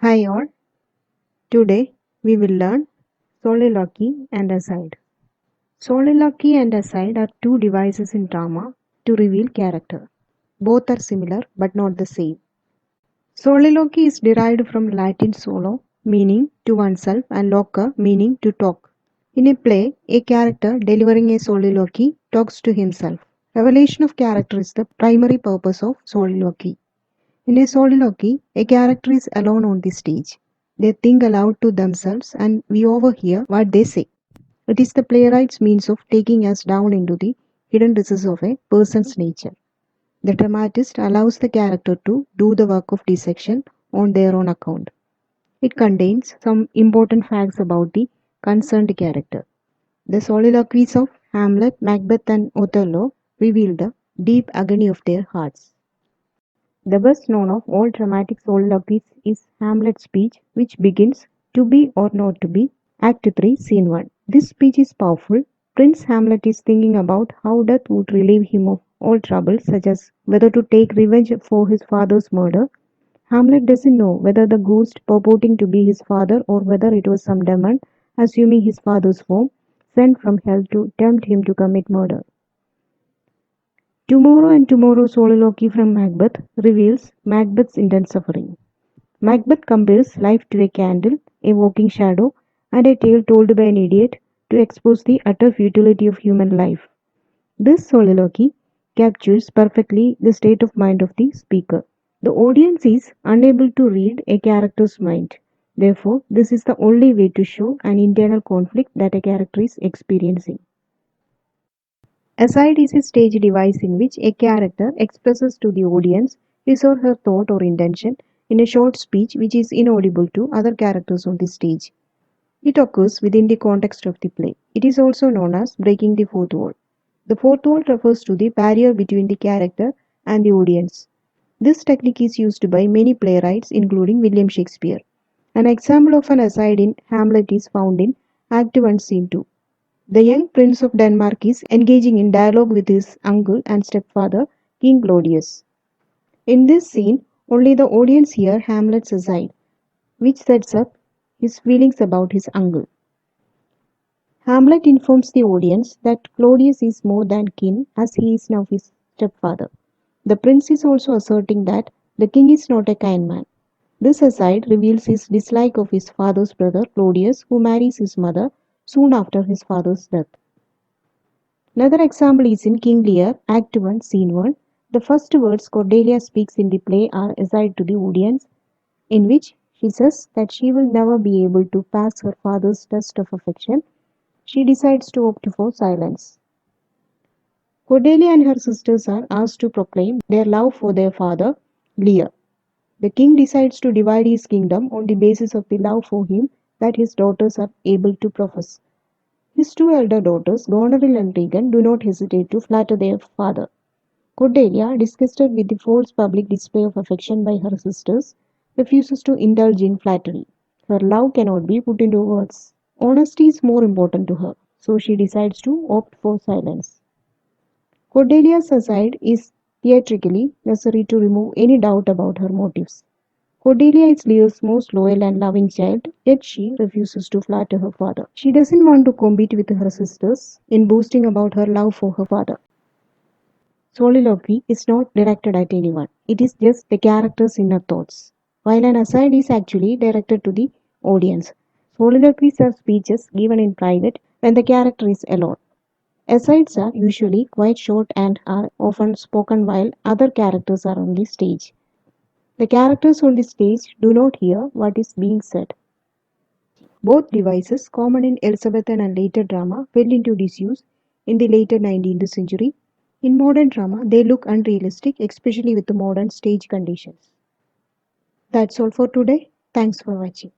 Hi all, today we will learn soliloquy and aside. Soliloquy and aside are two devices in drama to reveal character. Both are similar but not the same. Soliloquy is derived from Latin solo, meaning to oneself, and loquere, meaning to talk. In a play, a character delivering a soliloquy talks to himself. Revelation of character is the primary purpose of soliloquy. In a soliloquy, a character is alone on the stage. They think aloud to themselves and we overhear what they say. It is the playwright's means of taking us down into the hidden recesses of a person's nature. The dramatist allows the character to do the work of dissection on their own account. It contains some important facts about the concerned character. The soliloquies of Hamlet, Macbeth, and Othello reveal the deep agony of their hearts. The best known of all dramatic soliloquies is Hamlet's speech, which begins "To be or not to be," Act 3, Scene 1. This speech is powerful. Prince Hamlet is thinking about how death would relieve him of all troubles, such as whether to take revenge for his father's murder. Hamlet doesn't know whether the ghost purporting to be his father or whether it was some demon assuming his father's form sent from hell to tempt him to commit murder. Tomorrow and Tomorrow soliloquy from Macbeth reveals Macbeth's intense suffering. Macbeth compares life to a candle, a walking shadow, and a tale told by an idiot to expose the utter futility of human life. This soliloquy captures perfectly the state of mind of the speaker. The audience is unable to read a character's mind. Therefore, this is the only way to show an internal conflict that a character is experiencing. Aside is a stage device in which a character expresses to the audience his or her thought or intention in a short speech which is inaudible to other characters on the stage. It occurs within the context of the play. It is also known as breaking the fourth wall. The fourth wall refers to the barrier between the character and the audience. This technique is used by many playwrights, including William Shakespeare. An example of an aside in Hamlet is found in Act 1, Scene 2. The young prince of Denmark is engaging in dialogue with his uncle and stepfather, King Claudius. In this scene, only the audience hear Hamlet's aside, which sets up his feelings about his uncle. Hamlet informs the audience that Claudius is more than kin as he is now his stepfather. The prince is also asserting that the king is not a kind man. This aside reveals his dislike of his father's brother Claudius, who marries his mother soon after his father's death. Another example is in King Lear, Act 1, Scene 1. The first words Cordelia speaks in the play are aside to the audience, in which she says that she will never be able to pass her father's test of affection. She decides to opt for silence. Cordelia and her sisters are asked to proclaim their love for their father, Lear. The king decides to divide his kingdom on the basis of the love for him that his daughters are able to profess. His two elder daughters, Goneril and Regan, do not hesitate to flatter their father. Cordelia, disgusted with the false public display of affection by her sisters, refuses to indulge in flattery. Her love cannot be put into words. Honesty is more important to her, so she decides to opt for silence. Cordelia's aside is theatrically necessary to remove any doubt about her motives. Cordelia is Lear's most loyal and loving child, yet she refuses to flatter her father. She doesn't want to compete with her sisters in boasting about her love for her father. Soliloquy is not directed at anyone, it is just the character's inner thoughts, while an aside is actually directed to the audience. Soliloquies are speeches given in private when the character is alone. Asides are usually quite short and are often spoken while other characters are on the stage. The characters on the stage do not hear what is being said. Both devices, common in Elizabethan and later drama, fell into disuse in the later 19th century. In modern drama, they look unrealistic, especially with the modern stage conditions. That's all for today. Thanks for watching.